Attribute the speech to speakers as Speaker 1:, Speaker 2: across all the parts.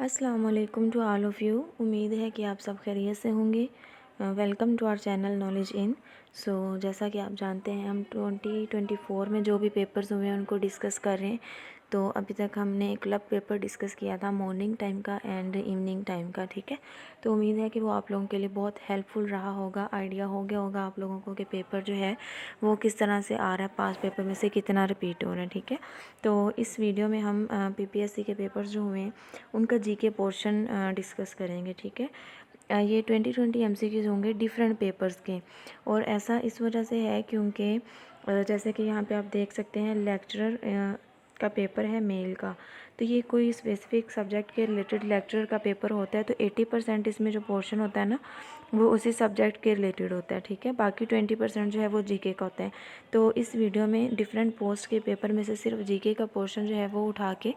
Speaker 1: अस्सलाम वालेकुम to all of you. उम्मीद है कि आप सब खैरियत से होंगे। Welcome to our channel Knowledge In. जैसा कि आप जानते हैं हम 2024 में जो भी पेपर्स हुए हैं उनको डिस्कस कर रहे हैं। तो अभी तक हमने क्लब पेपर डिस्कस किया था मॉर्निंग टाइम का एंड इवनिंग टाइम का, ठीक है। तो उम्मीद है कि वो आप लोगों के लिए बहुत हेल्पफुल रहा होगा, आइडिया हो गया होगा आप लोगों को कि पेपर जो है वो किस तरह से आ रहा है, 5 पेपर में से कितना रिपीट हो रहा है, ठीक है। तो इस वीडियो में हम पीपीएससी के पेपर्स जो हुए हैं उनका जीके पोर्शन डिस्कस करेंगे, ठीक है। ये 2020 एमसीक्यूज़ होंगे डिफरेंट पेपर्स के। और ऐसा इस वजह से है क्योंकि जैसे कि यहाँ पे आप देख सकते हैं लेक्चरर का पेपर है मेल का। तो ये कोई स्पेसिफिक सब्जेक्ट के रिलेटेड लेक्चरर का पेपर होता है, तो 80% इसमें जो पोर्शन होता है ना वो उसी सब्जेक्ट के रिलेटेड होता है, ठीक है। बाकी 20% जो है वो जीके का होता है। तो इस वीडियो में डिफरेंट पोस्ट के पेपर में से सिर्फ जीके का पोर्शन जो है वो उठा के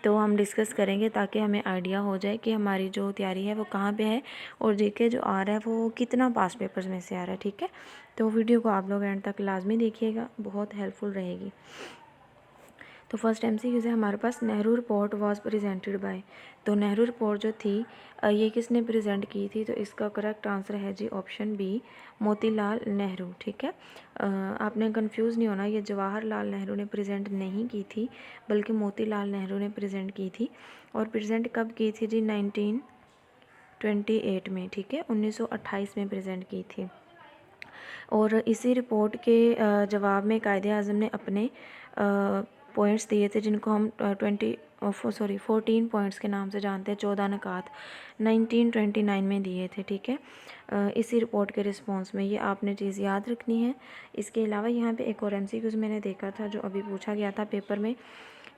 Speaker 1: तो हम डिस्कस करेंगे ताकि हमें आइडिया हो जाए कि हमारी जो तैयारी है वो कहाँ पे है और जीके जो आ रहा है वो कितना पास पेपर्स में से आ रहा है, ठीक है। तो वीडियो को आप लोग एंड तक लाजमी देखिएगा, बहुत हेल्पफुल रहेगी। तो फर्स्ट एमसीक्यू है हमारे पास, Nehru report was presented by. तो नेहरू रिपोर्ट जो थी ये किसने प्रेजेंट की थी, तो इसका करेक्ट आंसर है जी ऑप्शन बी, मोतीलाल नेहरू, ठीक है। आपने कंफ्यूज नहीं होना, ये जवाहरलाल नेहरू ने प्रेजेंट नहीं की थी बल्कि मोतीलाल नेहरू ने प्रेजेंट की थी। और प्रेजेंट कब की थी जी, 1928 में, ठीक है, 1928 में प्रेजेंट की थी। और इसी रिपोर्ट के जवाब में कायदे आज़म ने अपने पॉइंट्स दिए थे जिनको हम 14 पॉइंट्स के नाम से जानते हैं, 14 नकात 1929 में दिए थे, ठीक है। इसी रिपोर्ट के रिस्पॉन्स में ये आपने चीज़ याद रखनी है। इसके अलावा यहाँ पे एक और एमसीक्यूज़ मैंने देखा था जो अभी पूछा गया था पेपर में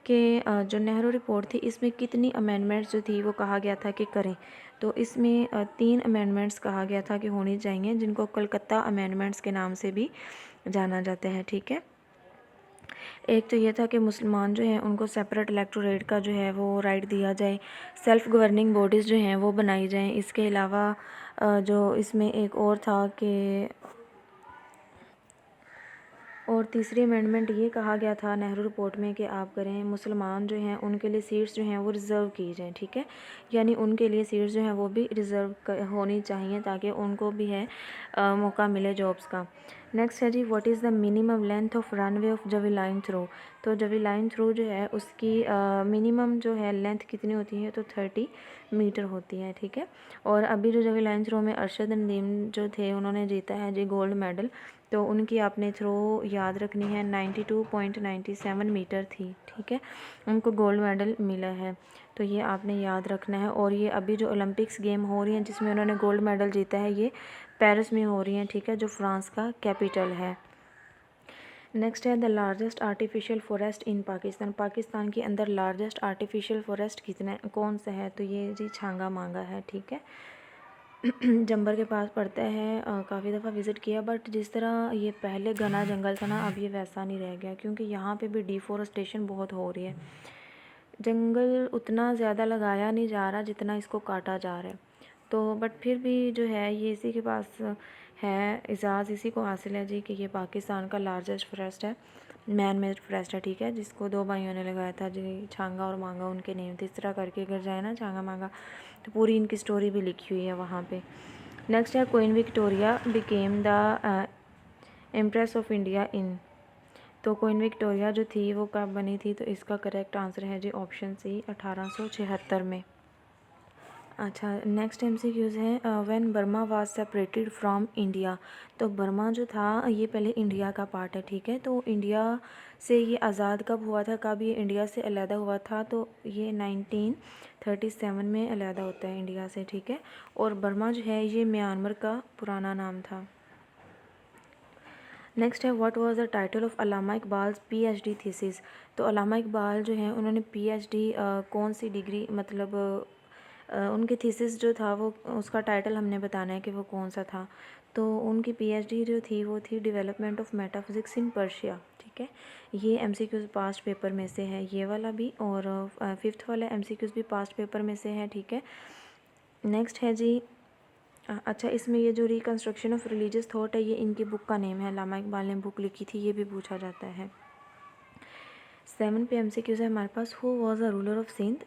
Speaker 1: कि जो नेहरू रिपोर्ट थी इसमें कितनी अमेंडमेंट्स जो थी वो कहा गया था कि करें। तो इसमें 3 अमेंडमेंट्स कहा गया था कि होनी चाहिए, जिनको कलकत्ता अमेंडमेंट्स के नाम से भी जाना जाता है, ठीक है। एक तो ये था कि मुसलमान जो हैं उनको सेपरेट इलेक्टोरेट का जो है वो राइट दिया जाए, सेल्फ गवर्निंग बॉडीज़ जो हैं वो बनाई जाएं। इसके अलावा जो इसमें एक और था कि और तीसरी अमेंडमेंट ये कहा गया था नेहरू रिपोर्ट में कि आप करें मुसलमान जो हैं उनके लिए सीट्स जो हैं वो रिज़र्व की जाएँ, ठीक है। यानी उनके लिए सीट्स जो हैं वो भी रिज़र्व होनी चाहिए ताकि उनको भी है मौका मिले जॉब्स का। नेक्स्ट है जी, what is the minimum length of runway of javelin throw. तो जवेलाइन थ्रो जो है उसकी मिनिमम जो है लेंथ कितनी होती है, तो 30 मीटर होती है, ठीक है। और अभी जो जवेलाइन थ्रो में अरशद नदीम जो थे उन्होंने जीता है जी गोल्ड मेडल। तो उनकी आपने थ्रो याद रखनी है, 92.97 मीटर थी, ठीक है, उनको गोल्ड मेडल मिला है। तो ये आपने याद रखना है। और ये अभी जो ओलंपिक्स गेम हो रही हैं जिसमें उन्होंने गोल्ड मेडल जीता है ये पेरिस में हो रही हैं, ठीक है, जो फ्रांस का कैपिटल है। नेक्स्ट है द लार्जेस्ट आर्टिफिशियल फॉरेस्ट इन पाकिस्तान। पाकिस्तान के अंदर लार्जेस्ट आर्टिफिशियल फॉरेस्ट कितना कौन सा है, तो ये जी छांगा मांगा है, ठीक है। जंबर के पास पड़ता है, काफ़ी दफ़ा विज़िट किया, बट जिस तरह ये पहले घना जंगल था ना अब ये वैसा नहीं रह गया क्योंकि यहाँ पे भी डिफॉरेस्टेशन बहुत हो रही है। जंगल उतना ज़्यादा लगाया नहीं जा रहा जितना इसको काटा जा रहा है। तो बट फिर भी जो है ये इसी के पास है, एजाज़ इसी को हासिल है जी कि ये पाकिस्तान का लार्जेस्ट फॉरेस्ट है, मैन मेड फॉरेस्ट है, ठीक है, जिसको 2 भाइयों ने लगाया था जी, छांगा और मांगा उनके नेम थे। इस तरह करके अगर जाए ना छांगा मांगा तो पूरी इनकी स्टोरी भी लिखी हुई है वहाँ पे। नेक्स्ट है queen Victoria became the empress of India in. तो क्वीन विक्टोरिया जो थी वो कब बनी थी, तो इसका करेक्ट आंसर है जी ऑप्शन सी, 1876 में। अच्छा, नेक्स्ट एमसीक्यूज़ है, when Burma was separated from India. तो बर्मा जो था ये पहले इंडिया का पार्ट है, ठीक है। तो इंडिया से ये आज़ाद कब हुआ था, कब ये इंडिया से अलहदा हुआ था, तो ये 1937 में अलहदा होता है इंडिया से, ठीक है। और बर्मा जो है ये म्यांमार का पुराना नाम था। नेक्स्ट है what was the title of Allama Iqbal PhD thesis. तो अल्लामा इकबाल जो है उन्होंने पीएचडी कौन सी डिग्री मतलब उनकी थीसिस जो था वो उसका टाइटल हमने बताना है कि वो कौन सा था। तो उनकी पीएचडी जो थी वो थी development of metaphysics in Persia, ठीक है। ये एमसीक्यूज़ पास्ट पेपर में से है ये वाला भी, और 5th वाला एमसीक्यूज़ भी पास्ट पेपर में से है, ठीक है। नेक्स्ट है जी, अच्छा, इसमें ये जो रिकन्स्ट्रक्शन ऑफ रिलीजियस थॉट है ये इनकी बुक का नेम है, अल्लामा इकबाल ने बुक लिखी थी, ये भी पूछा जाता है। 7 पे MCQs है हमारे पास। Who was the ruler of Sindh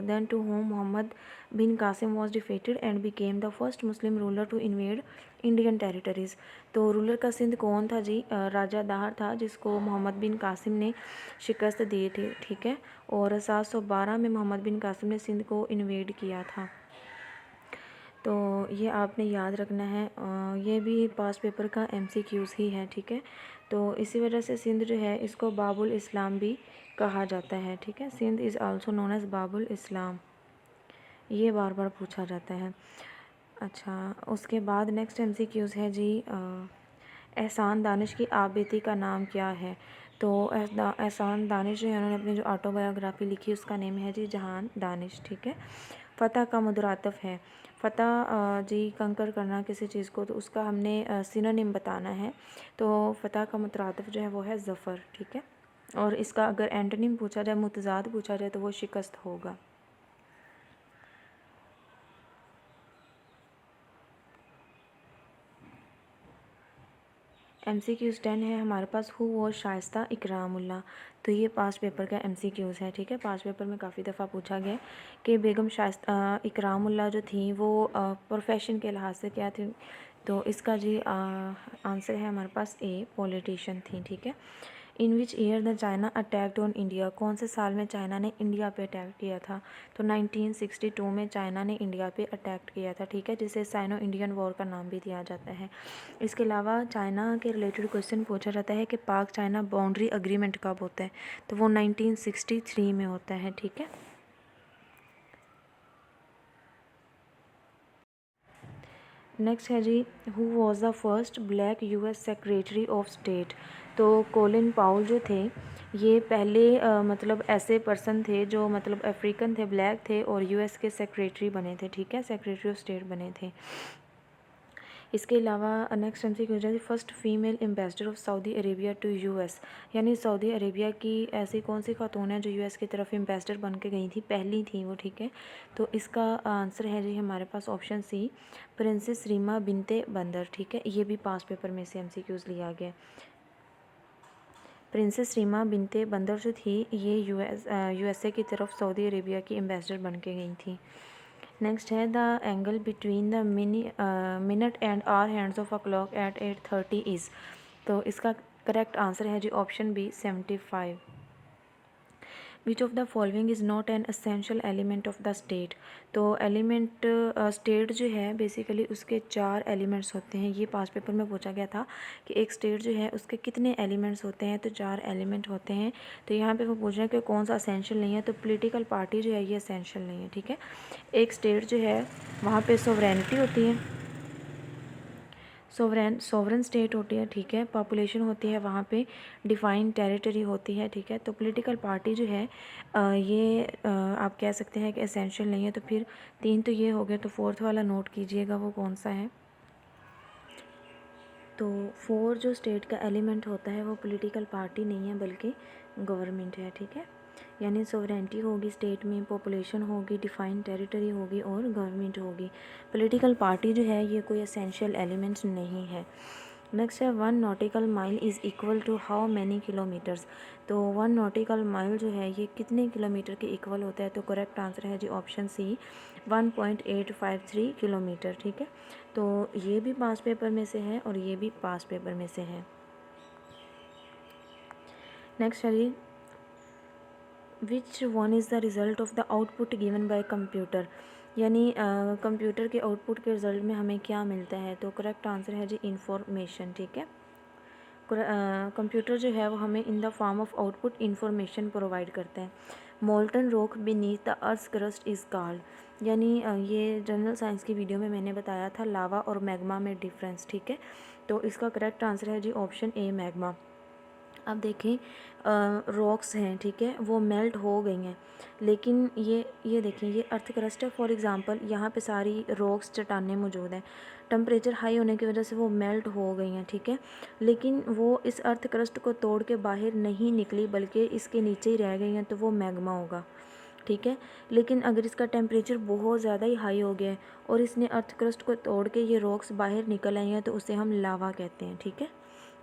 Speaker 1: then to whom Muhammad bin Qasim was defeated and became the first Muslim ruler to invade Indian territories. तो रूलर का सिंध कौन था जी? राजा दाहर था, जिसको मोहम्मद बिन कासिम ने शिकस्त दी थी, ठीक है। और 712 में मोहम्मद बिन कासिम ने सिंध को इन्वेड किया था। तो ये आपने याद रखना है। ये भी पास पेपर का MCQs ही है, ठीक है। तो इसी वजह से सिंध जो है इसको बाबुल इस्लाम भी कहा जाता है, ठीक है। Sindh is also known as Babul Islam, ये बार बार पूछा जाता है। अच्छा, उसके बाद नेक्स्ट MCQs है जी, एहसान दानिश की आप बीती का नाम क्या है? तो एहसान दानिश जो है उन्होंने अपनी जो ऑटोबायोग्राफी लिखी उसका नेम है जी जहान दानिश, ठीक है। फ़तह का मुतरातिफ है। फ़तह जी कंकर करना किसी चीज़ को, तो उसका हमने सिनोनिम बताना है। तो फ़तह का मुतरातिफ जो है वो है ज़फ़र, ठीक है। और इसका अगर एंटोनिम पूछा जाए, मुतज़ाद पूछा जाए, तो वो शिकस्त होगा। MCQs 10 है हमारे पास। Who was Shaista Ikramullah. तो ये पास पेपर का MCQs है, ठीक है। पास पेपर में काफ़ी दफ़ा पूछा गया कि बेगम शाइस्ता इकरामुल्ला जो थी वो प्रोफेशन के लिहाज से क्या थी? तो इसका जी आंसर है हमारे पास ए, पॉलिटिशियन थी, ठीक है। In which year the China attacked on India. कौन से साल में चाइना ने इंडिया पे अटैक किया था? तो 1962 में चाइना ने इंडिया पे अटैक किया था, ठीक है, जिसे साइनो इंडियन वॉर का नाम भी दिया जाता है। इसके अलावा चाइना के रिलेटेड क्वेश्चन पूछा जाता है कि पाक चाइना बाउंड्री अग्रीमेंट कब होता है? तो वो 1963 में होता है, ठीक है। नेक्स्ट है जी, who was the first black US secretary of state. तो कोलिन पाउल जो थे ये पहले मतलब ऐसे पर्सन थे जो मतलब अफ्रीकन थे, ब्लैक थे और US के सेक्रेटरी बने थे, ठीक है, सेक्रेटरी ऑफ स्टेट बने थे। इसके अलावा नेक्स्ट MCQ हो जाए, first female ambassador of Saudi Arabia to US। यानी सऊदी अरेबिया की ऐसी कौन सी खातून है जो US की तरफ एम्बेसडर बन के गई थी, पहली थी वो, ठीक है। तो इसका आंसर है जी हमारे पास ऑप्शन सी, प्रिंसेस रीमा बिनते बंदर, ठीक है। ये भी पास पेपर में से MCQs लिया गया। प्रिंसेस रीमा बिनते बंदर जो थी ये USA की तरफ सऊदी अरेबिया की एम्बेसडर बन के गई थी। नेक्स्ट है the angle between the minute and hour hands of a clock at 8:30 is. तो इसका करेक्ट आंसर है जी option B, 75। Which of the following is not an essential element of the state. तो एलिमेंट स्टेट जो है basically उसके 4 elements होते हैं। ये पास पेपर में पूछा गया था कि एक स्टेट जो है उसके कितने एलिमेंट्स होते हैं, तो 4 एलिमेंट होते हैं। तो यहाँ पे वो पूछ रहे हैं कि कौन सा असेंशियल नहीं है, तो पॉलिटिकल पार्टी जो है ये असेंशियल नहीं है, ठीक है। एक स्टेट जो है वहाँ पे सोवरेनिटी होती है, सोवरेन स्टेट होती है, ठीक है। पॉपुलेशन होती है वहाँ पे, डिफाइंड टेरिटरी होती है, ठीक है। तो पॉलिटिकल पार्टी जो है ये आप कह सकते हैं कि एसेंशियल नहीं है। तो फिर 3 तो ये हो गया, तो 4th वाला नोट कीजिएगा वो कौन सा है। तो 4 जो स्टेट का एलिमेंट होता है वो पॉलिटिकल पार्टी नहीं है बल्कि गवर्नमेंट है, ठीक है। यानी सोवरेनिटी होगी स्टेट में, पॉपुलेशन होगी, डिफाइंड टेरिटरी होगी और गवर्नमेंट होगी। पॉलिटिकल पार्टी जो है ये कोई एसेंशियल एलिमेंट नहीं है। नेक्स्ट है 1 nautical mile is equal to how many kilometres. तो 1 नॉटिकल माइल जो है ये कितने किलोमीटर के इक्वल होता है? तो करेक्ट आंसर है जी ऑप्शन सी, 1.853 किलोमीटर, ठीक है। तो ये भी पास पेपर में से है और ये भी पास पेपर में से है। नेक्स्ट है जी, which one is the result of the output given by computer. यानी कंप्यूटर के आउटपुट के रिज़ल्ट में हमें क्या मिलता है? तो करेक्ट आंसर है जी इंफॉर्मेशन, ठीक है। कंप्यूटर जो है वो हमें in the form of output information provide करते हैं। Molten rock beneath the earth crust is called. यानी ये जनरल साइंस की वीडियो में मैंने बताया था लावा और मैग्मा में डिफरेंस, ठीक है। तो इसका करेक्ट आंसर है जी ऑप्शन ए, मैग्मा। अब देखें रॉक्स हैं, ठीक है, वो मेल्ट हो गई हैं, लेकिन ये देखें ये अर्थ क्रस्ट है फॉर एग्जांपल, यहाँ पे सारी रॉक्स चट्टानें मौजूद हैं। टेम्परेचर हाई होने की वजह से वो मेल्ट हो गई हैं, ठीक है, लेकिन वो इस अर्थ क्रस्ट को तोड़ के बाहर नहीं निकली बल्कि इसके नीचे ही रह गई हैं, तो वो मैग्मा होगा, ठीक है। लेकिन अगर इसका टेम्परेचर बहुत ज़्यादा ही हाई हो गया है और इसने अर्थ क्रस्ट को तोड़ के ये रॉक्स बाहर निकल आई हैं, तो उसे हम लावा कहते हैं, ठीक है।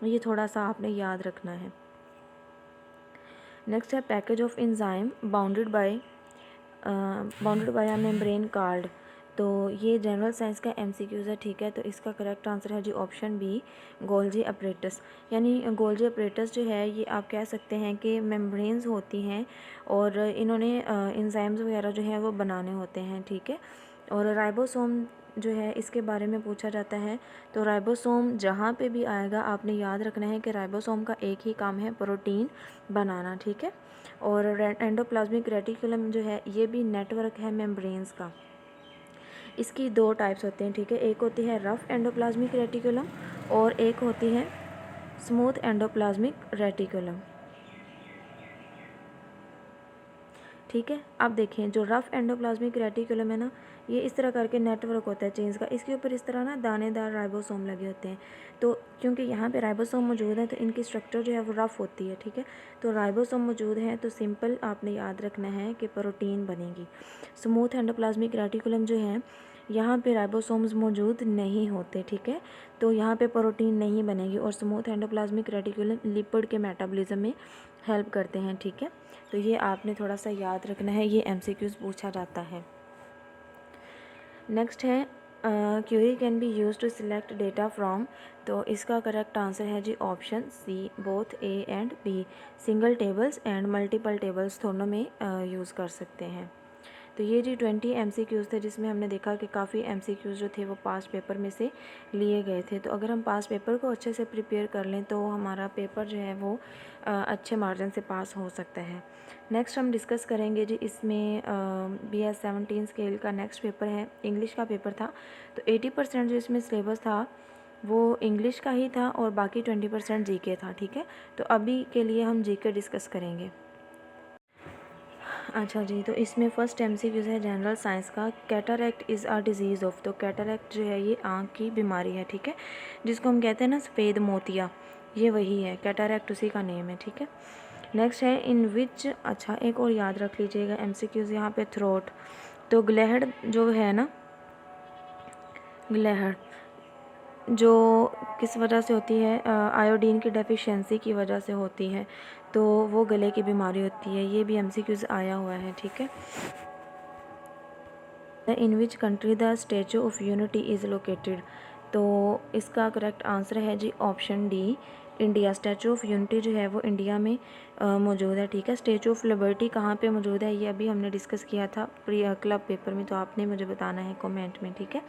Speaker 1: ये थोड़ा सा आपने याद रखना है। नेक्स्ट है package of enzyme bounded by a membrane card. तो ये जनरल साइंस का एमसीक्यूज़ है, ठीक है। तो इसका करेक्ट आंसर है जी ऑप्शन बी, गोल्जी अपरेटस। यानी गोल्जी अपरेटस जो है ये आप कह सकते हैं कि मेम्ब्रेन्स होती हैं और इन्होंने एंजाइम्स वगैरह जो है वो बनाने होते हैं, ठीक है। और राइबोसोम जो है इसके बारे में पूछा जाता है। तो राइबोसोम जहाँ पे भी आएगा आपने याद रखना है कि राइबोसोम का एक ही काम है, प्रोटीन बनाना, ठीक है। और एंडोप्लाज्मिक रेटिकुलम जो है ये भी नेटवर्क है मेम्ब्रेन्स का। इसकी दो टाइप्स होते हैं, ठीक है। एक होती है रफ एंडोप्लाज्मिक रेटिकुलम और एक होती है स्मूथ एंडोप्लाज्मिक रेटिकुलम, ठीक है। अब देखें जो रफ एंडोप्लाज्मिक रेटिकुलम है ना, ये इस तरह करके नेटवर्क होता है चेंज का। इसके ऊपर इस तरह ना दानेदार राइबोसोम लगे होते हैं। तो क्योंकि यहाँ पे राइबोसोम मौजूद है तो इनकी स्ट्रक्चर जो है वो रफ होती है, ठीक है। तो राइबोसोम मौजूद है तो सिंपल आपने याद रखना है कि प्रोटीन बनेगी। स्मूथ एंडोप्लाज्मिक रेटिकुलम जो है यहाँ पे राइबोसोम्स मौजूद नहीं होते, ठीक है। तो यहाँ पे प्रोटीन नहीं बनेगी। और स्मूथ एंडोप्लाज्मिक रेटिकुलम लिपिड के मेटाबॉलिज्म में हेल्प करते हैं, ठीक है। तो ये आपने थोड़ा सा याद रखना है, ये एमसीक्यूज़ पूछा जाता है। नेक्स्ट है query can be use to select data from. तो इसका करेक्ट आंसर है जी option C, both A and B. Single tables and multiple tables दोनों में यूज़ कर सकते हैं। तो ये जी 20 एमसीक्यूज़ थे जिसमें हमने देखा कि काफ़ी एमसीक्यूज़ जो थे वो पास पेपर में से लिए गए थे। तो अगर हम पास पेपर को अच्छे से प्रिपेयर कर लें तो हमारा पेपर जो है वो अच्छे मार्जिन से पास हो सकता है। नेक्स्ट हम डिस्कस करेंगे जी इसमें BS 17 स्केल का नेक्स्ट पेपर है, इंग्लिश का पेपर था। तो 80% जो इसमें सिलेबस था वो इंग्लिश का ही था और बाकी 20% जीके था, ठीक है। तो अभी के लिए हम जीके डिस्कस करेंगे। अच्छा जी, तो इसमें फर्स्ट एमसीक्यूज़ है जनरल साइंस का, cataract is a disease of. तो कैटरैक्ट जो है ये आँख की बीमारी है, ठीक है, जिसको हम कहते हैं ना सफ़ेद मोतिया, ये वही है, कैटरैक्ट उसी का नेम है, ठीक है। नेक्स्ट है इन विच, अच्छा एक और याद रख लीजिएगा एमसीक्यूज़ यहाँ पे, थ्रोट। तो ग्लेहड़ जो है ना, ग्लेहड़ जो किस वजह से होती है, आयोडीन की डेफिशिएंसी की वजह से होती है। तो वो गले की बीमारी होती है, ये भी एमसीक्यूज़ आया हुआ है, ठीक है। In which country the Statue of Unity is located. तो इसका करेक्ट आंसर है जी option D, India. Statue of Unity जो है वो इंडिया में मौजूद है, ठीक है। स्टैचू ऑफ लिबर्टी कहाँ पे मौजूद है ये अभी हमने डिस्कस किया था क्लब पेपर में, तो आपने मुझे बताना है कमेंट में, ठीक है।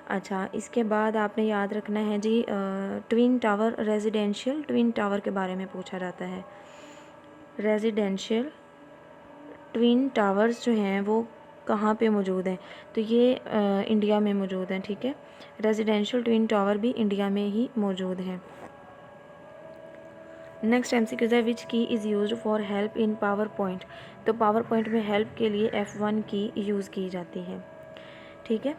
Speaker 1: अच्छा, इसके बाद आपने याद रखना है जी twin tower, residential twin tower के बारे में पूछा जाता है। रेजिडेंशियल ट्विन टावर्स जो हैं वो कहाँ पे मौजूद हैं, तो ये इंडिया में मौजूद हैं, ठीक है। रेजिडेंशियल ट्विन टावर भी इंडिया में ही मौजूद हैं। नेक्स्ट एमसीक्यू है विच की is used for help in power point. तो पावर पॉइंट में हेल्प के लिए F1 की यूज़ की जाती है, ठीक है।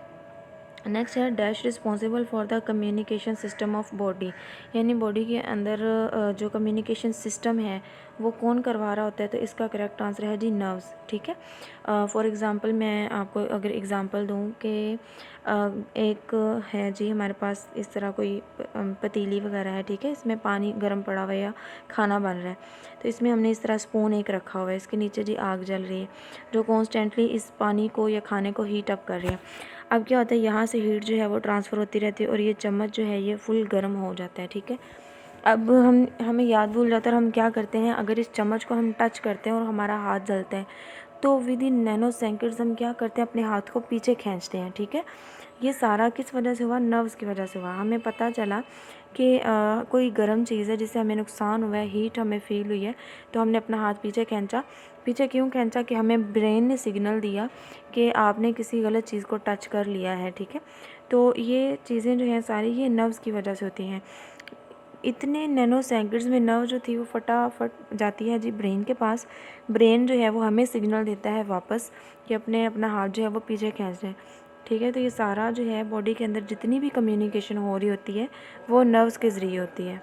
Speaker 1: नेक्स्ट है dash responsible for the communication system of body. यानी बॉडी के अंदर जो कम्युनिकेशन सिस्टम है वो कौन करवा रहा होता है, तो इसका करेक्ट आंसर है जी नर्व्स, ठीक है। फॉर एग्ज़ाम्पल मैं आपको अगर एग्ज़ाम्पल दूँ कि एक है जी हमारे पास इस तरह कोई पतीली वगैरह है, ठीक है, इसमें पानी गर्म पड़ा हुआ है या खाना बन रहा है, तो इसमें हमने इस तरह स्पून एक रखा हुआ है, इसके नीचे जी आग जल रही है जो कॉन्स्टेंटली इस पानी को या खाने को हीट अप कर रही है। अब क्या होता है, यहाँ से हीट जो है वो ट्रांसफ़र होती रहती है और ये चम्मच जो है ये फुल गर्म हो जाता है, ठीक है। अब हमें याद भूल जाता है और हम क्या करते हैं, अगर इस चम्मच को हम टच करते हैं और हमारा हाथ जलता है तो विद इन नैनो सेकेंड्स हम क्या करते हैं, अपने हाथ को पीछे खींचते हैं, ठीक है। ये सारा किस वजह से हुआ, नर्व्स की वजह से हुआ। हमें पता चला कि कोई गर्म चीज़ है जिससे हमें नुकसान हुआ है, हीट हमें फील हुई है, तो हमने अपना हाथ पीछे खींचा। पीछे क्यों खींचा, कि हमें ब्रेन ने सिग्नल दिया कि आपने किसी गलत चीज़ को टच कर लिया है, ठीक है। तो ये चीज़ें जो हैं सारी ये नर्व्स की वजह से होती हैं। इतने नैनो सेकंड्स में नर्व जो थी वो फटाफट जाती है जी ब्रेन के पास। ब्रेन जो है वो हमें सिग्नल देता है वापस कि अपना हाथ जो है वो पीछे खींच लें, ठीक है। तो ये सारा जो है बॉडी के अंदर जितनी भी कम्युनिकेशन हो रही होती है वो नर्व्स के ज़रिए होती है।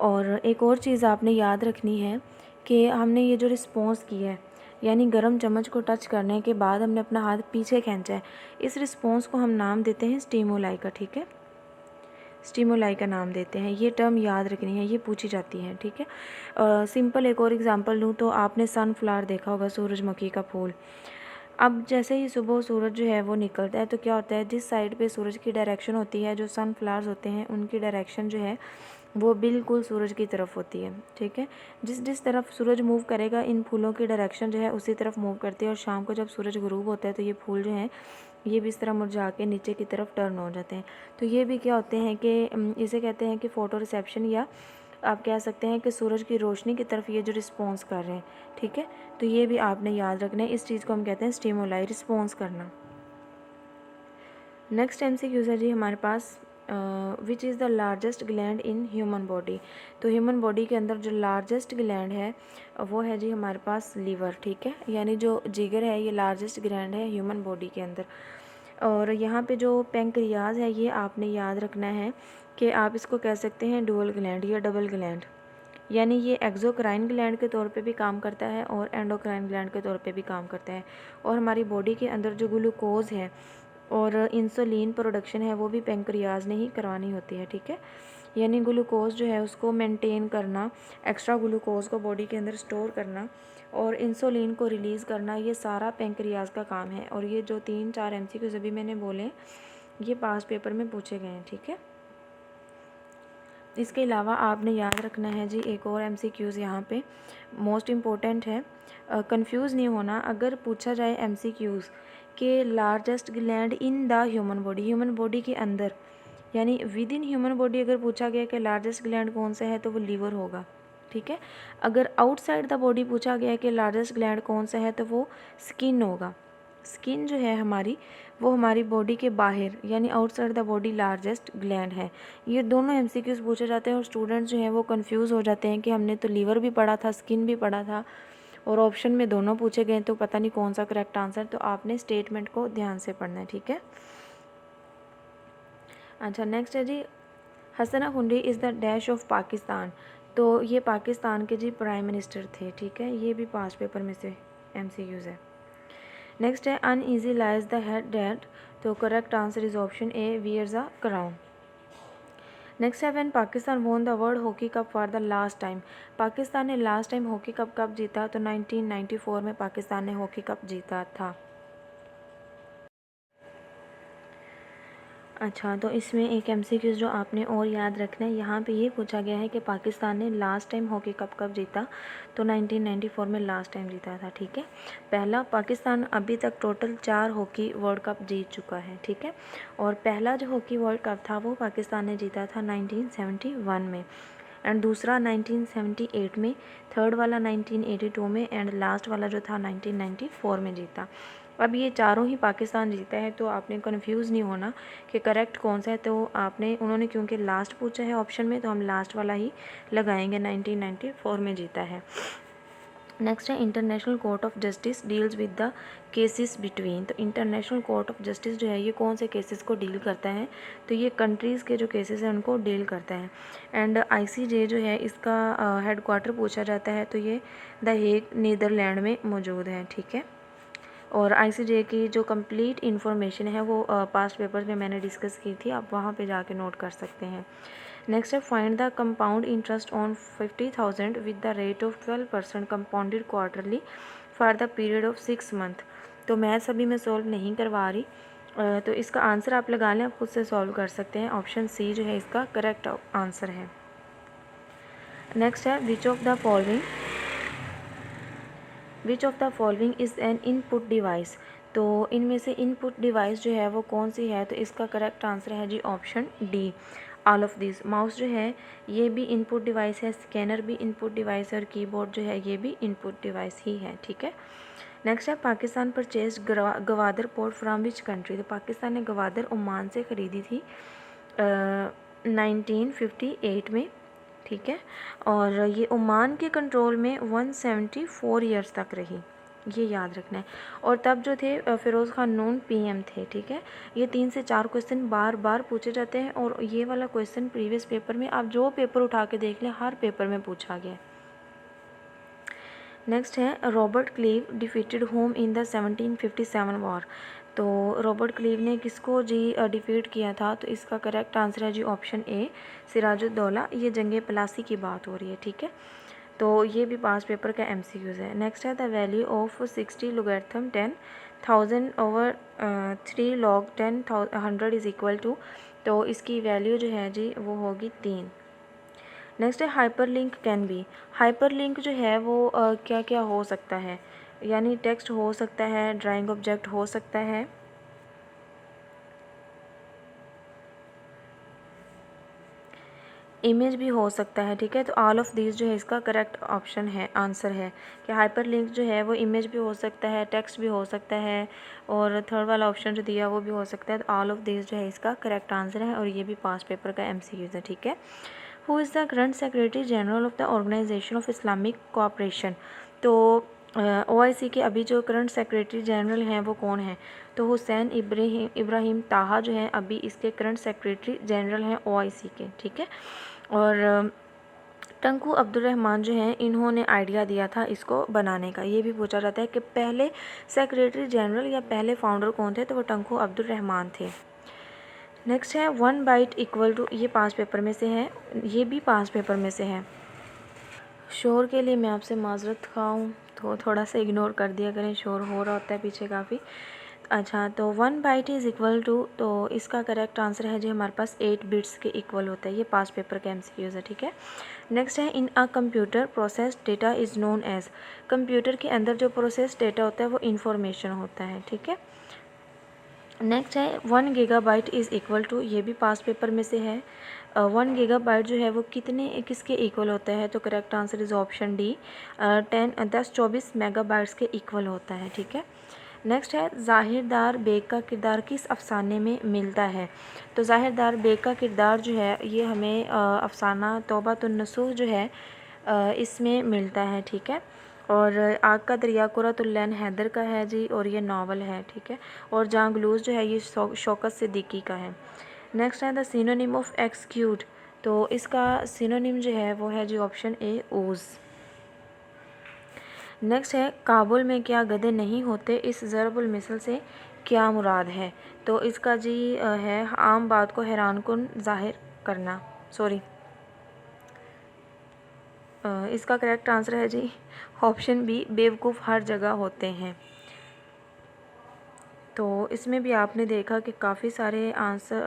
Speaker 1: और एक और चीज़ आपने याद रखनी है कि हमने ये जो रिस्पॉन्स किया है, यानी गर्म चम्मच को टच करने के बाद हमने अपना हाथ पीछे खींचा है, इस रिस्पॉन्स को हम नाम देते हैं स्टिमुलाई का, ठीक है। स्टिमुलाई का नाम देते हैं। ये टर्म याद रखनी है, ये पूछी जाती है, ठीक है। सिंपल एक और एग्जांपल दूँ तो आपने सनफ्लावर देखा होगा, सूरजमुखी का फूल। अब जैसे ही सुबह सूरज जो है वो निकलता है तो क्या होता है, जिस साइड पे सूरज की डायरेक्शन होती है, जो सनफ्लावर्स होते हैं उनकी डायरेक्शन जो है वो बिल्कुल सूरज की तरफ होती है, ठीक है। जिस जिस तरफ सूरज मूव करेगा इन फूलों की डायरेक्शन जो है उसी तरफ मूव करती है। और शाम को जब सूरज गुरूब होता है तो ये फूल जो हैं ये भी इस तरह मुरझा के नीचे की तरफ टर्न हो जाते हैं। तो ये भी क्या होते हैं कि इसे कहते हैं कि फ़ोटो रिसेप्शन, या आप कह सकते हैं कि सूरज की रोशनी की तरफ ये जो रिस्पॉन्स कर रहे हैं, ठीक है। तो ये भी आपने याद रखना है, इस चीज़ को हम कहते हैं स्टिमुलाई, रिस्पॉन्स करना। नेक्स्ट MCQ है जी हमारे पास, which is the largest gland in human body. तो ह्यूमन बॉडी के अंदर जो लार्जेस्ट ग्लैंड है वो है जी हमारे पास लीवर, ठीक है। यानी जो जिगर है ये लार्जेस्ट ग्लैंड है ह्यूमन बॉडी के अंदर। और यहाँ पे जो पेंक्रियाज है ये आपने याद रखना है कि आप इसको कह सकते हैं डुअल ग्लैंड या डबल ग्लैंड। यानी ये एक्सोक्राइन ग्लैंड के तौर पे भी काम करता है और एंडोक्राइन ग्लैंड के तौर पे भी काम करता है। और हमारी बॉडी के अंदर जो ग्लूकोज है और इंसुलिन प्रोडक्शन है वो भी पेंक्रियाज ने ही करवानी होती है, ठीक है। यानी ग्लूकोज जो है उसको मेंटेन करना, एक्स्ट्रा ग्लूकोज को बॉडी के अंदर स्टोर करना और इंसुलिन को रिलीज़ करना, ये सारा पेंक्रियाज का काम है। और ये जो 3-4 MCQ अभी मैंने बोले ये पास पेपर में पूछे गए हैं, ठीक है। इसके अलावा आपने याद रखना है जी एक और MCQs यहाँ पे मोस्ट इम्पोर्टेंट है, कंफ्यूज नहीं होना। अगर पूछा जाए MCQs के largest gland in the human body, human body के अंदर यानी विद इन ह्यूमन बॉडी अगर पूछा गया कि लार्जेस्ट ग्लैंड कौन सा है तो वो लीवर होगा, ठीक है। अगर आउटसाइड द बॉडी पूछा गया कि लार्जेस्ट ग्लैंड कौन सा है तो वो स्किन होगा। स्किन जो है हमारी वो हमारी बॉडी के बाहर यानी outside the body largest gland है। ये दोनों MCQs पूछे जाते हैं और स्टूडेंट्स जो हैं वो कंफ्यूज हो जाते हैं कि हमने तो लीवर भी पढ़ा था, स्किन भी पढ़ा था और ऑप्शन में दोनों पूछे गए तो पता नहीं कौन सा करेक्ट आंसर। तो आपने स्टेटमेंट को ध्यान से पढ़ना है, ठीक है। अच्छा नेक्स्ट है जी, हसन हुंडी is the dash of Pakistan. तो ये पाकिस्तान के जी प्राइम मिनिस्टर थे, ठीक है। ये भी पास्ट पेपर में से MCQs है। नेक्स्ट है uneasy lies the head that. तो correct answer is option A, wears a crown. Next है when Pakistan won the world hockey cup for the last time. Pakistan ने लास्ट टाइम हॉकी कप कब जीता, तो 1994 में पाकिस्तान ने हॉकी कप जीता था। अच्छा तो इसमें एक MCQ जो आपने और याद रखना है, यहाँ पे ये पूछा गया है कि पाकिस्तान ने लास्ट टाइम हॉकी कप कब जीता, तो 1994 में लास्ट टाइम जीता था, ठीक है। पहला, पाकिस्तान अभी तक टोटल 4 हॉकी वर्ल्ड कप जीत चुका है, ठीक है। और पहला जो हॉकी वर्ल्ड कप था वो पाकिस्तान ने जीता था 1971 में, एंड दूसरा 1978 में, थर्ड वाला 1982 में एंड लास्ट वाला जो था 1994 में जीता। अब ये चारों ही पाकिस्तान जीता है तो आपने कन्फ्यूज़ नहीं होना कि करेक्ट कौन सा है। तो आपने, उन्होंने क्योंकि लास्ट पूछा है ऑप्शन में तो हम लास्ट वाला ही लगाएंगे, 1994 में जीता है। नेक्स्ट है international court of justice deals with the cases between. तो इंटरनेशनल कोर्ट ऑफ जस्टिस जो है ये कौन से केसेस को डील करता है, तो ये कंट्रीज़ के जो केसेस हैं उनको डील करता है। एंड ICJ जो है इसका हेड क्वार्टर पूछा जाता है तो ये द हेग नीदरलैंड में मौजूद है, ठीक है। और ICJ की जो कंप्लीट इन्फॉर्मेशन है वो पास्ट पेपर्स में मैंने डिस्कस की थी, आप वहाँ पे जाके नोट कर सकते हैं। नेक्स्ट है find the compound interest on 50,000 with the rate of 12% compounded quarterly for the period of 6 month. तो मैथ्स अभी मैं सॉल्व नहीं करवा रही, तो इसका आंसर आप लगा लें, आप खुद से सॉल्व कर सकते हैं। ऑप्शन सी जो है इसका करेक्ट आंसर है। नेक्स्ट है विच of the following is an input device. तो इनमें से इनपुट डिवाइस जो है वो कौन सी है, तो इसका करेक्ट आंसर है जी option D, all of this. Mouse जो है ये भी इनपुट डिवाइस है, स्कैनर भी इनपुट डिवाइस है और कीबोर्ड जो है ये भी इनपुट डिवाइस ही है, ठीक है। नेक्स्ट है Pakistan purchase Gwadar port from which country. तो पाकिस्तान ने गवादर ओमान से ख़रीदी थी 1958 में, ठीक है। और ये ओमान के कंट्रोल में 174 ईयर्स तक रही, ये याद रखना है। और तब जो थे फ़िरोज़ खान नून PM थे, ठीक है। ये 3 से 4 क्वेश्चन बार बार पूछे जाते हैं और ये वाला क्वेश्चन प्रीवियस पेपर में आप जो पेपर उठा के देख लें हर पेपर में पूछा गया है। नेक्स्ट है Robert cleave defeated home in the 1757 war. तो रॉबर्ट क्लीव ने किसको जी डिफीट किया था? तो इसका करेक्ट आंसर है जी ऑप्शन ए, सिराजुद्दौला। ये जंग प्लासी की बात हो रही है, ठीक है। तो ये भी पास पेपर का MCQs है। नेक्स्ट है the value of 60 logarithm 10,000 over 3 log 10,100 is equal to, तो इसकी वैल्यू जो है जी वो होगी 3। नेक्स्ट है हाइपरलिंक कैन बी। हाइपरलिंक जो है वो क्या क्या हो सकता है? यानी टेक्स्ट हो सकता है, ड्राइंग ऑब्जेक्ट हो सकता है, इमेज भी हो सकता है, ठीक है। तो ऑल ऑफ दिस जो है इसका करेक्ट ऑप्शन है, आंसर है कि हाइपरलिंक जो है वो इमेज भी हो सकता है, टेक्स्ट भी हो सकता है, और थर्ड वाला ऑप्शन जो दिया वो भी हो सकता है। तो ऑल ऑफ दिस जो है इसका करेक्ट आंसर है, और ये भी पास पेपर का MCQs है, ठीक है। Who is the current secretary general of the organisation of Islamic cooperation. तो OIC के अभी जो करंट सेक्रेटरी जनरल हैं वो कौन है? तो हुसैन इब्राहिम ताहा जो है अभी इसके करंट सेक्रेटरी जनरल हैं OIC के, ठीक है। और टंकू अब्दुल रहमान जो हैं इन्होंने आइडिया दिया था इसको बनाने का। ये भी पूछा जाता है कि पहले सेक्रेटरी जनरल या पहले फाउंडर कौन थे? तो वो टंकू अब्दुल रहमान थे। नेक्स्ट है 1 बाइट इक्वल टू, ये पास पेपर में से है, ये भी पास पेपर में से है। शोर के लिए मैं आपसे माजरत खाऊँ तो थोड़ा सा इग्नोर कर दिया करें, शोर हो रहा होता है पीछे काफ़ी। अच्छा, तो 1 बाइट इज़ इक्वल टू, तो इसका करेक्ट आंसर है जी हमारे पास 8 बिट्स के इक्वल होता है। ये पास पेपर का MCQs है, ठीक है। नेक्स्ट है in a computer process data is known as. Computer के अंदर जो प्रोसेस डेटा होता है वो इंफॉर्मेशन होता है, ठीक है। नेक्स्ट है 1 गीगाबाइट इज़ इक्वल टू, ये भी पास पेपर में से है। 1 गीगाबाइट जो है वो किसके इक्वल होता है? तो correct answer is option D, 24 megabytes के इक्वल होता है, ठीक है। नेक्स्ट है ज़ाहिरदार बेग का किरदार किस अफसाने में मिलता है? तो ज़ाहिरदार बेग का किरदार जो है ये हमें अफसाना तौबातुन्नसूह जो है इसमें मिलता है, ठीक है। और आग का दरिया कुर्रतुल-ऐन हैदर का है जी, और ये नावल है, ठीक है। और जांगलूज़ जो है ये शौकत सिद्दीकी का है। नेक्स्ट है द सिनोनिम ऑफ एक्सक्यूट। तो इसका सिनोनिम जो है वो है जी ऑप्शन ए, ओज। नेक्स्ट है काबुल में क्या गधे नहीं होते, इस ज़रबुल मिसल से क्या मुराद है? तो इसका जी है आम बात को हैरानकुन ज़ाहिर करना, सॉरी, इसका करेक्ट आंसर है जी ऑप्शन बी, बेवकूफ़ हर जगह होते हैं। तो इसमें भी आपने देखा कि काफ़ी सारे आंसर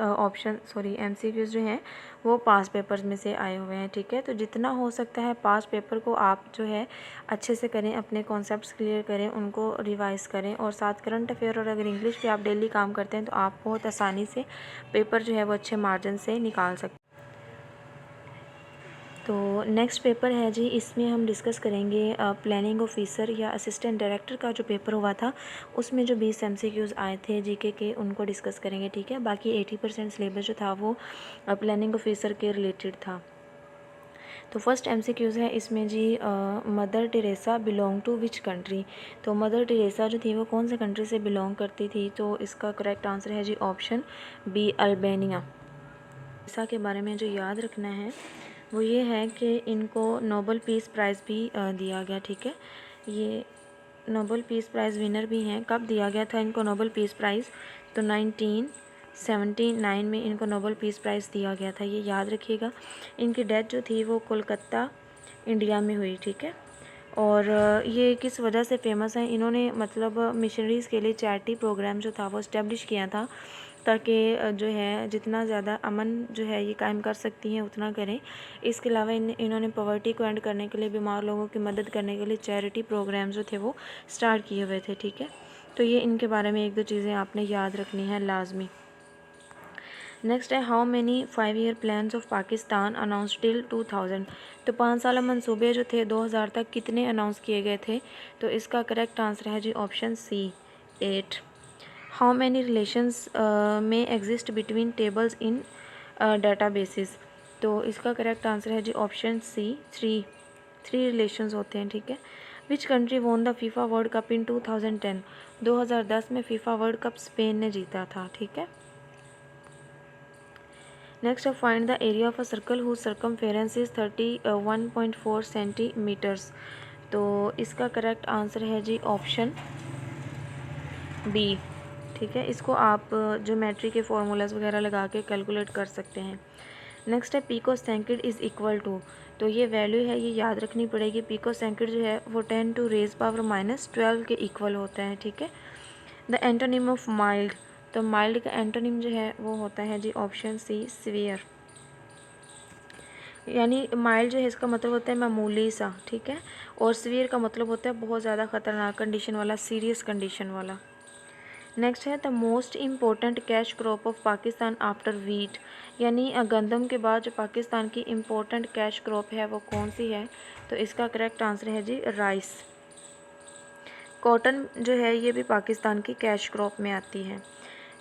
Speaker 1: MCQs जो हैं वो पास पेपर्स में से आए हुए हैं, ठीक है। तो जितना हो सकता है पास पेपर को आप जो है अच्छे से करें, अपने कॉन्सेप्ट्स क्लियर करें, उनको रिवाइज़ करें, और साथ करंट अफेयर और अगर इंग्लिश पे आप डेली काम करते हैं तो आप बहुत आसानी से पेपर जो है वो अच्छे मार्जिन से निकाल सकते हैं। तो नेक्स्ट पेपर है जी, इसमें हम डिस्कस करेंगे प्लानिंग ऑफिसर या असिस्टेंट डायरेक्टर का जो पेपर हुआ था उसमें जो 20 MCQs आए थे GK के, उनको डिस्कस करेंगे, ठीक है। बाकी 80% सिलेबस जो था वो प्लानिंग ऑफिसर के रिलेटेड था। तो फर्स्ट MCQs है इसमें जी, Mother Teresa belong to which country. तो मदर टेरेसा जो थी वो कौन से कंट्री से बिलोंग करती थी? तो इसका करेक्ट आंसर है जी ऑप्शन बी, अल्बानिया। टेरेसा के बारे में जो याद रखना है वो ये है कि इनको नोबल पीस प्राइज़ भी दिया गया, ठीक है। ये नोबल पीस प्राइज़ विनर भी हैं। कब दिया गया था इनको नोबल पीस प्राइज़? तो 1979 में इनको नोबल पीस प्राइज़ दिया गया था, ये याद रखिएगा। इनकी डेथ जो थी वो कोलकाता, इंडिया में हुई, ठीक है। और ये किस वजह से फेमस है? इन्होंने मतलब मिशनरीज़ के लिए चैरिटी प्रोग्राम जो था वो इस्टेब्लिश किया था, ताकि जो है जितना ज़्यादा अमन जो है ये कायम कर सकती हैं उतना करें। इसके अलावा इन्होंने पॉवर्टी को एंड करने के लिए, बीमार लोगों की मदद करने के लिए चैरिटी प्रोग्राम जो थे वो स्टार्ट किए हुए थे, ठीक है। तो ये इनके बारे में 1-2 चीज़ें आपने याद रखनी है लाजमी। नेक्स्ट है how many 5-year plans of Pakistan announce till 2000। तो 5 साला मंसूबे जो थे 2000 तक कितने अनाउंस किए गए थे? तो इसका करेक्ट आंसर है जी option C, 8। How many relations may exist between tables in databases. तो इसका करेक्ट आंसर है जी ऑप्शन सी, 3 रिलेशंस होते हैं, ठीक है। Which country won the FIFA World Cup in 2010। 2010 में फीफा वर्ल्ड कप स्पेन ने जीता था, ठीक है। नेक्स्ट है find the area of a circle whose circumference is 31.4 centimetres. तो इसका करेक्ट आंसर है जी ऑप्शन बी। ठीक है, इसको आप ज्योमेट्री के फॉर्मूलाज वगैरह लगा के कैलकुलेट कर सकते हैं। नेक्स्ट है पिकोसेकंड इज़ इक्वल टू, तो ये वैल्यू है, ये याद रखनी पड़ेगी। पिकोसेकंड जो है वो 10⁻⁻12 के इक्वल होता है। ठीक है, द एंटोनिम ऑफ माइल्ड, तो माइल्ड का एंटोनिम जो है वो होता है जी ऑप्शन सी सीवियर। यानी माइल्ड जो है इसका मतलब होता है मामूली सा। ठीक है, और सीवियर का मतलब होता है बहुत ज़्यादा ख़तरनाक कंडीशन वाला, सीरियस कंडीशन वाला। नेक्स्ट है the most important cash crop of Pakistan after wheat, यानी गंदम के बाद जो पाकिस्तान की इम्पोर्टेंट कैश क्रॉप है वो कौन सी है, तो इसका करेक्ट आंसर है जी राइस। कॉटन जो है ये भी पाकिस्तान की कैश क्रॉप में आती है।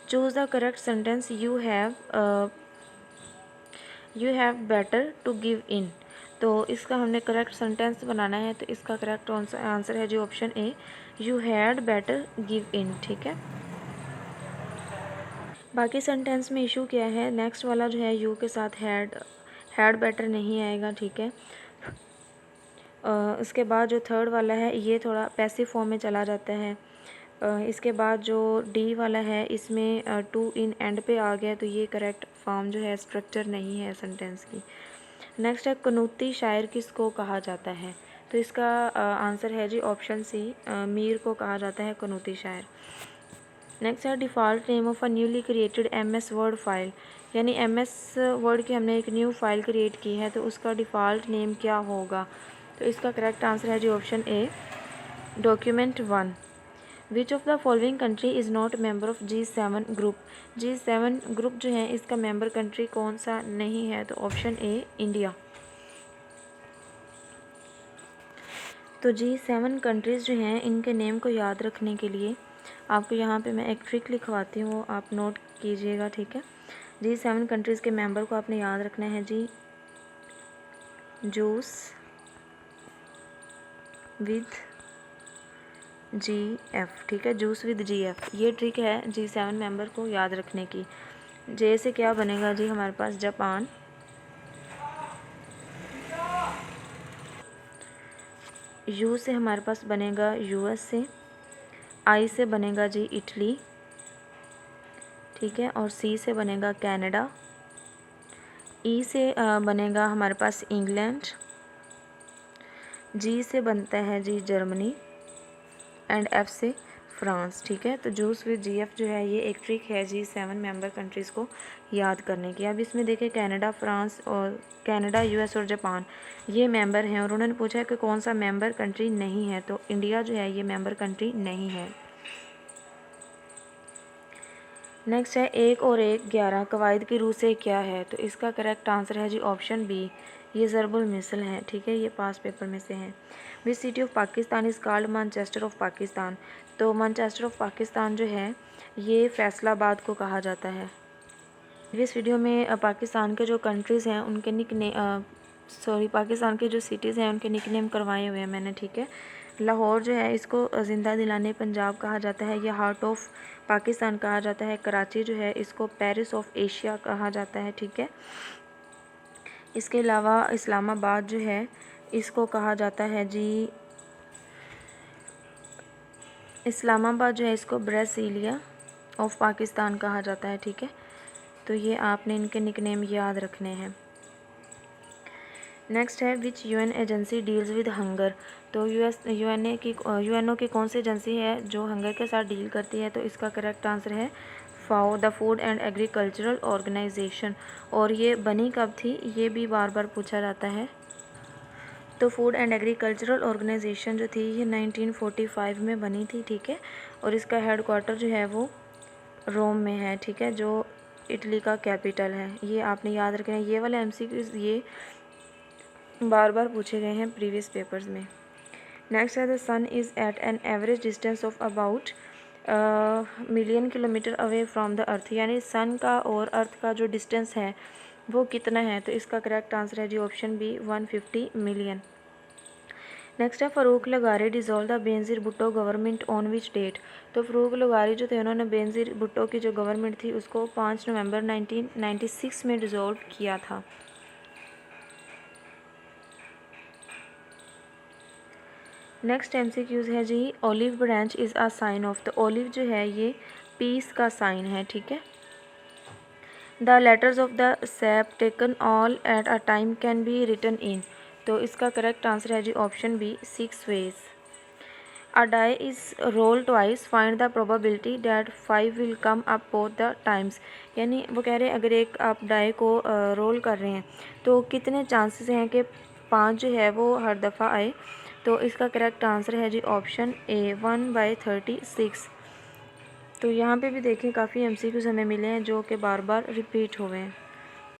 Speaker 1: Choose the correct sentence you have better to give in, तो इसका हमने करेक्ट सेंटेंस बनाना है, तो इसका करेक्ट आंसर है जी option A, you had better give in. ठीक है, बाकी सेंटेंस में इशू क्या है, नेक्स्ट वाला जो है यू के साथ हैड बेटर नहीं आएगा। ठीक है, इसके बाद जो थर्ड वाला है ये थोड़ा पैसिव फॉर्म में चला जाता है। इसके बाद जो डी वाला है इसमें टू इन एंड पे आ गया, तो ये करेक्ट फॉर्म जो है स्ट्रक्चर नहीं है सेंटेंस की। नेक्स्ट है कनूती शायर किसको कहा जाता है, तो इसका आंसर है जी ऑप्शन सी, मीर को कहा जाता है कनूती शायर। नेक्स्ट है default name of a newly created MS word file, यानी MS वर्ड की हमने एक न्यू फाइल क्रिएट की है, तो उसका डिफ़ॉल्ट नेम क्या होगा, तो इसका करेक्ट आंसर है जी option A, document1। Which of the following country is not member of G7 group, G7 group जो है इसका मेंबर कंट्री कौन सा नहीं है, तो ऑप्शन ए इंडिया। तो G7 कंट्रीज़ जो हैं इनके नेम को याद रखने के लिए आपको यहाँ पे मैं एक ट्रिक लिखवाती हूँ, आप नोट कीजिएगा। ठीक है, G7 कंट्रीज़ के मेंबर को आपने याद रखना है जी, जूस विद GF। ठीक है, जूस विद GF, ये ट्रिक है G7 मेंबर को याद रखने की। जे से क्या बनेगा जी हमारे पास जापान, यू से हमारे पास बनेगा USA, आई से बनेगा जी इटली। ठीक है, और सी से बनेगा कनाडा, ई से बनेगा हमारे पास इंग्लैंड, जी से बनता है जी जर्मनी, एंड एफ से फ्रांस। ठीक है, तो जूस विद GF जो है ये एक ट्रिक है G7 मेंबर कंट्रीज़ को याद करने की। अब इसमें देखिए कनाडा, फ्रांस और कनाडा, US और जापान ये मेंबर हैं, और उन्होंने पूछा है कि कौन सा मेंबर कंट्री नहीं है, तो इंडिया जो है ये मेंबर कंट्री नहीं है। नेक्स्ट है 1 और 1 11 कवायद की रूह से क्या है, तो इसका करेक्ट आंसर है जी ऑप्शन बी, ये ज़रबुल मिसल है। ठीक है, ये पास पेपर में से है। Which city of Pakistan is called Manchester of Pakistan, तो मैनचेस्टर ऑफ पाकिस्तान जो है ये फैसलाबाद को कहा जाता है। इस वीडियो में पाकिस्तान के जो कंट्रीज़ हैं उनके पाकिस्तान के जो सिटीज़ हैं उनके निकनेम करवाए हुए हैं मैंने। ठीक है, लाहौर जो है इसको ज़िंदा दिलाने पंजाब कहा जाता है, या हार्ट ऑफ पाकिस्तान कहा जाता है। कराची जो है इसको पेरिस ऑफ एशिया कहा जाता है। ठीक है, इसके अलावा इस्लामाबाद जो है इसको कहा जाता है जी, इस्लामाबाद जो है इसको ब्राज़ीलिया ऑफ पाकिस्तान कहा जाता है। ठीक है, तो ये आपने इनके निकनेम याद रखने हैं। नेक्स्ट है विच UN agency deals with hunger, तो UNO की कौन सी एजेंसी है जो हंगर के साथ डील करती है, तो इसका करेक्ट आंसर है FAO, the food and agricultural organisation. और ये बनी कब थी, ये भी बार बार पूछा जाता है। तो फूड एंड एग्रीकल्चरल ऑर्गेनाइजेशन जो थी ये 1945 में बनी थी। ठीक है, और इसका हेड क्वार्टर जो है वो रोम में है। ठीक है, जो इटली का कैपिटल है। ये आपने याद रखना है, ये वाले MCQs ये बार बार पूछे गए हैं प्रीवियस पेपर्स में। नेक्स्ट है the sun is at an average distance of about million kilometre away from the earth, यानी सन का और अर्थ का जो डिस्टेंस है वो कितना है, तो इसका करेक्ट आंसर है जी ऑप्शन बी 150 मिलियन। नेक्स्ट है फ़ारूक लगारी dissolve the Benazir Bhutto government on which date, तो फ़ारूक लगारी जो थे उन्होंने बेनज़ीर भुट्टो की जो गवर्नमेंट थी उसको 5 नवंबर 1996 में डिज़ोल्व किया था। नेक्स्ट MCQs है जी, olive branch is a sign of. तो ऑलिव जो है ये पीस का साइन है, ठीक है। The letters of the sap taken all at a time can be written in. तो इसका करेक्ट आंसर है जी option B, 6 ways. A die is roll twice, find the probability that 5 will come up both the times. यानी वो कह रहे हैं अगर एक आप डाई को रोल कर रहे हैं तो कितने चांसेस हैं कि 5 जो है वो हर दफ़ा आए। तो इसका करेक्ट आंसर है जी ऑप्शन ए, 1/36। तो यहाँ पे भी देखें काफ़ी MCQs हमें मिले हैं जो कि बार बार रिपीट हुए हैं।